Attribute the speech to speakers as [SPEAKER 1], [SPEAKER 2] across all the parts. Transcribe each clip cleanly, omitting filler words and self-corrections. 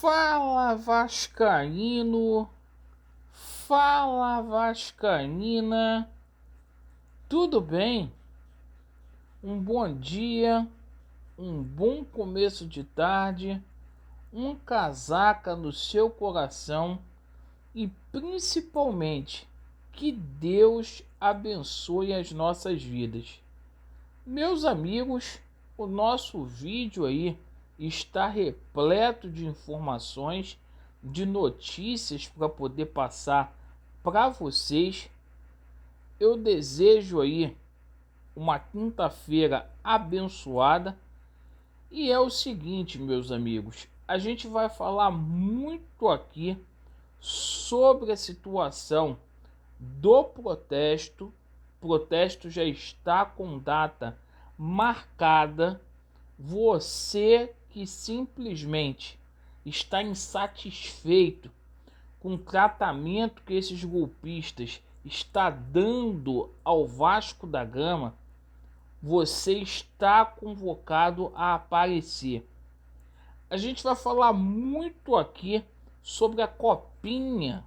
[SPEAKER 1] Fala Vascaíno, fala Vascaína, tudo bem? Um bom dia, um bom começo de tarde, um casaca no seu coração e principalmente que Deus abençoe as nossas vidas. Meus amigos, o nosso vídeo aí está repleto de informações, de notícias para poder passar para vocês. Eu desejo aí uma quinta-feira abençoada. E é o seguinte, meus amigos, a gente vai falar muito aqui sobre a situação do protesto. O protesto já está com data marcada. Você que simplesmente está insatisfeito com o tratamento que esses golpistas estão dando ao Vasco da Gama, você está convocado a aparecer. A gente vai falar muito aqui sobre a Copinha.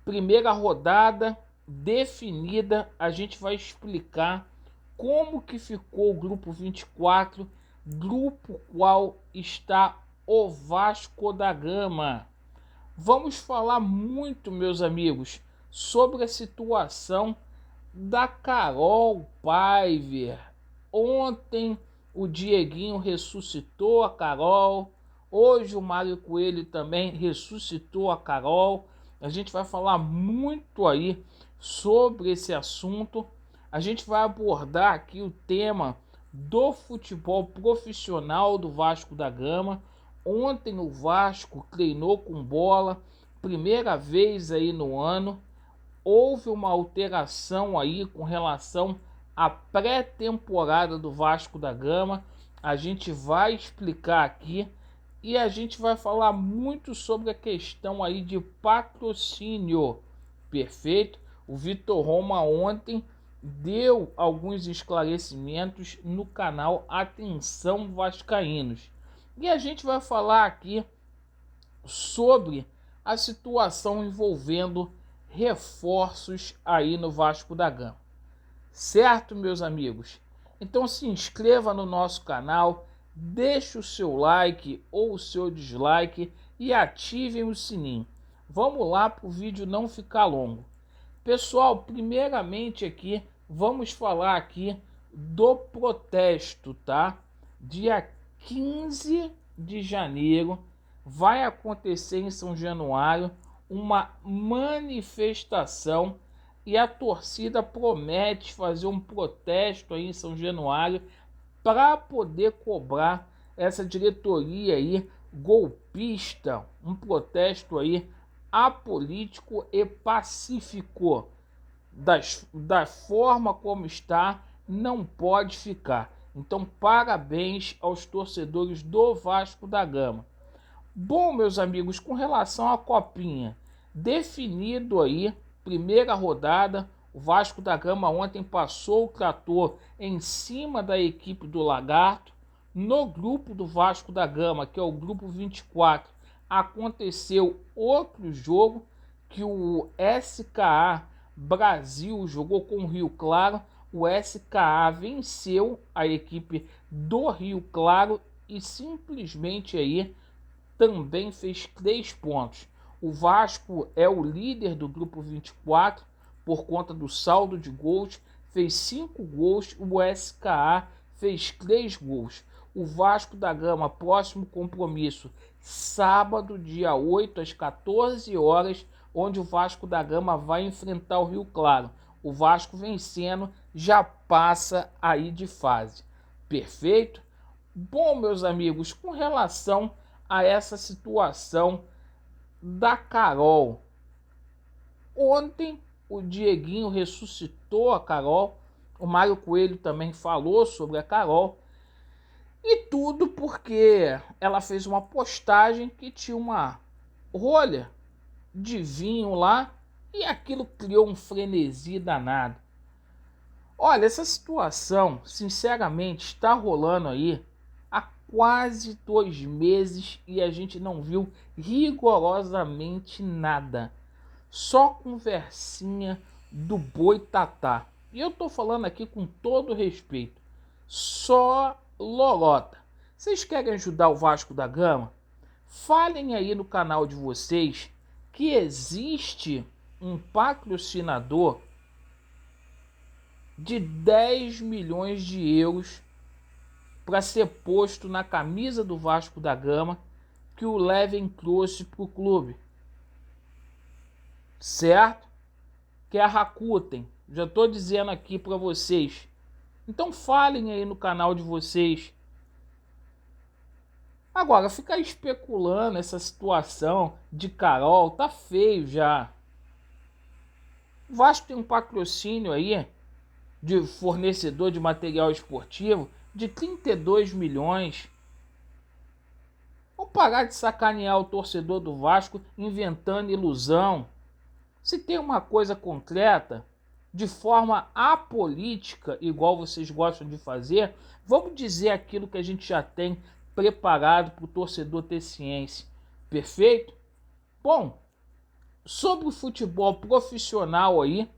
[SPEAKER 1] Primeira rodada definida, a gente vai explicar como que ficou o grupo 24, grupo qual está o Vasco da Gama. Vamos falar muito, meus amigos, sobre a situação da Carol Paiva. Ontem o Dieguinho ressuscitou a Carol, hoje o Mário Coelho também ressuscitou a Carol. A gente vai falar muito aí sobre esse assunto. A gente vai abordar aqui o tema do futebol profissional do Vasco da Gama. Ontem o Vasco treinou com bola, primeira vez aí no ano. Houve uma alteração aí com relação à pré-temporada do Vasco da Gama. A gente vai explicar aqui e a gente vai falar muito sobre a questão aí de patrocínio. Perfeito? O Vitor Roma ontem deu alguns esclarecimentos no canal Atenção Vascaínos. E a gente vai falar aqui sobre a situação envolvendo reforços aí no Vasco da Gama. Certo, meus amigos? Então se inscreva no nosso canal, deixe o seu like ou o seu dislike e ativem o sininho. Vamos lá para o vídeo não ficar longo. Pessoal, primeiramente aqui, vamos falar aqui do protesto, tá? Dia 15 de janeiro vai acontecer em São Januário uma manifestação e a torcida promete fazer um protesto aí em São Januário para poder cobrar essa diretoria aí golpista, um protesto aí apolítico e pacífico. Da forma como está, não pode ficar. Então, parabéns aos torcedores do Vasco da Gama. Bom, meus amigos, com relação à Copinha, definido aí, primeira rodada, o Vasco da Gama ontem passou o trator em cima da equipe do Lagarto. No grupo do Vasco da Gama, que é o grupo 24, aconteceu outro jogo que o SKA Brasil jogou com o Rio Claro. O SKA venceu a equipe do Rio Claro e simplesmente aí também fez 3 pontos. O Vasco é o líder do grupo 24 por conta do saldo de gols, fez 5 gols, o SKA fez 3 gols. O Vasco da Gama, próximo compromisso, sábado, dia 8, às 14 horas, onde o Vasco da Gama vai enfrentar o Rio Claro. O Vasco vencendo já passa aí de fase. Perfeito? Bom, meus amigos, com relação a essa situação da Carol, ontem o Dieguinho ressuscitou a Carol, o Mário Coelho também falou sobre a Carol, e tudo porque ela fez uma postagem que tinha uma rolha de vinho lá e aquilo criou um frenesi danado. Olha, essa situação, sinceramente, está rolando aí há quase 2 meses e a gente não viu rigorosamente nada. Só conversinha do Boitatá. E eu tô falando aqui com todo respeito. Só lorota. Vocês querem ajudar o Vasco da Gama? Falem aí no canal de vocês que existe um patrocinador de 10 milhões de euros para ser posto na camisa do Vasco da Gama que o Leven trouxe para o clube. Certo? Que é a Rakuten. Já estou dizendo aqui para vocês. Então falem aí no canal de vocês. Agora, ficar especulando essa situação de Carol tá feio já. O Vasco tem um patrocínio aí de fornecedor de material esportivo de 32 milhões. Vamos parar de sacanear o torcedor do Vasco inventando ilusão. Se tem uma coisa concreta, de forma apolítica, igual vocês gostam de fazer, vamos dizer aquilo que a gente já tem preparado para o torcedor ter ciência. Perfeito? Bom, sobre o futebol profissional aí,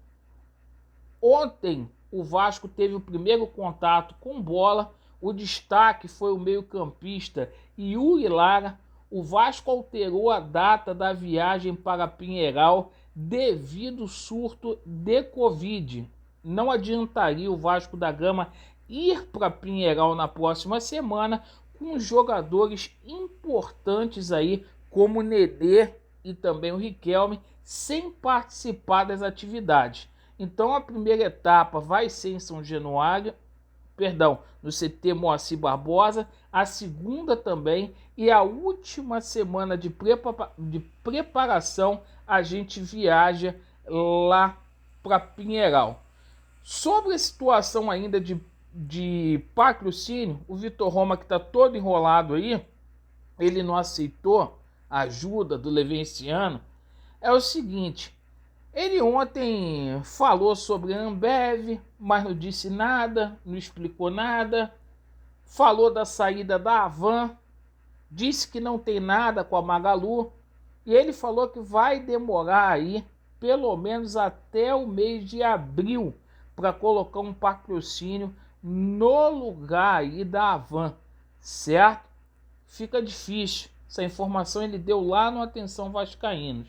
[SPEAKER 1] ontem o Vasco teve o primeiro contato com bola. O destaque foi o meio-campista Yuri Lara. O Vasco alterou a data da viagem para Pinheiral devido ao surto de Covid. Não adiantaria o Vasco da Gama ir para Pinheiral na próxima semana com jogadores importantes aí, como o Nenê e também o Riquelme, sem participar das atividades. Então a primeira etapa vai ser em São Januário, no CT Moacir Barbosa, a segunda também, e a última semana de preparação a gente viaja lá para Pinheiral. Sobre a situação ainda de patrocínio, o Vitor Roma, que está todo enrolado aí, ele não aceitou a ajuda do Levenciano. É o seguinte, ele ontem falou sobre a Ambev, mas não disse nada, não explicou nada. Falou da saída da Havan, disse que não tem nada com a Magalu. E ele falou que vai demorar aí, pelo menos até o mês de abril, para colocar um patrocínio no lugar aí da Havan, certo? Fica difícil. Essa informação ele deu lá no Atenção Vascaínos.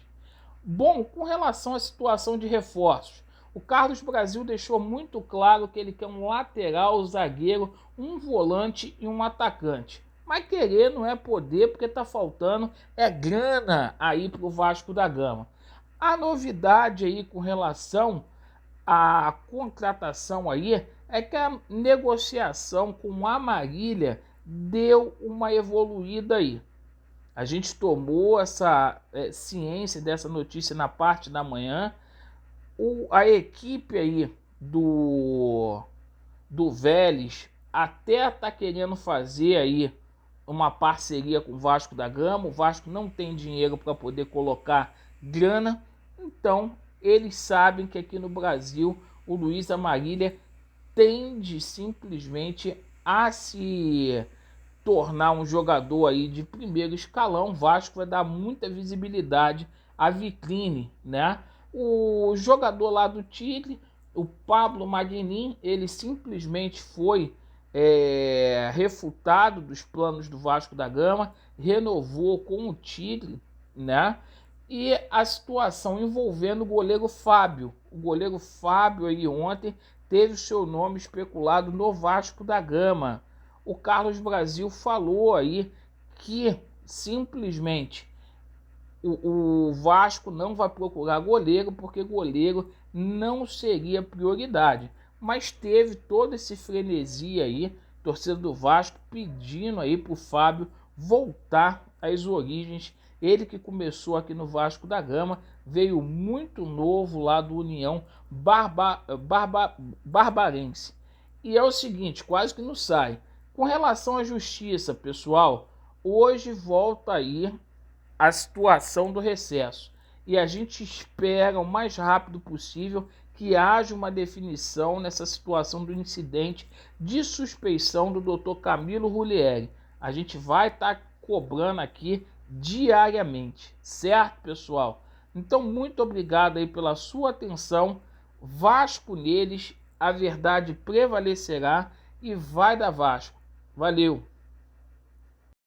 [SPEAKER 1] Bom, com relação à situação de reforços, o Carlos Brasil deixou muito claro que ele quer um lateral, zagueiro, um volante e um atacante. Mas querer não é poder, porque tá faltando grana aí pro Vasco da Gama. A novidade aí com relação à contratação aí é que a negociação com a Marília deu uma evoluída aí. A gente tomou essa ciência dessa notícia na parte da manhã. A equipe aí do Vélez até está querendo fazer aí uma parceria com o Vasco da Gama. O Vasco não tem dinheiro para poder colocar grana. Então, eles sabem que aqui no Brasil o Luiz Amarília tende simplesmente a se tornar um jogador aí de primeiro escalão. O Vasco vai dar muita visibilidade à vitrine, né? O jogador lá do Tigre, o Pablo Magnin, ele simplesmente foi refutado dos planos do Vasco da Gama, renovou com o Tigre, né? E a situação envolvendo o goleiro Fábio. O goleiro Fábio aí ontem teve o seu nome especulado no Vasco da Gama. O Carlos Brasil falou aí que simplesmente o Vasco não vai procurar goleiro porque goleiro não seria prioridade. Mas teve todo esse frenesi aí, torcedor do Vasco pedindo aí para o Fábio voltar às origens. Ele que começou aqui no Vasco da Gama, veio muito novo lá do União Barbarense. E é o seguinte, quase que não sai. Com relação à justiça, pessoal, hoje volta aí a situação do recesso. E a gente espera o mais rápido possível que haja uma definição nessa situação do incidente de suspeição do Dr. Camilo Rulieri. a gente vai estar cobrando aqui diariamente, certo, pessoal? Então, muito obrigado aí pela sua atenção. Vasco neles, a verdade prevalecerá e vai dar Vasco. Valeu!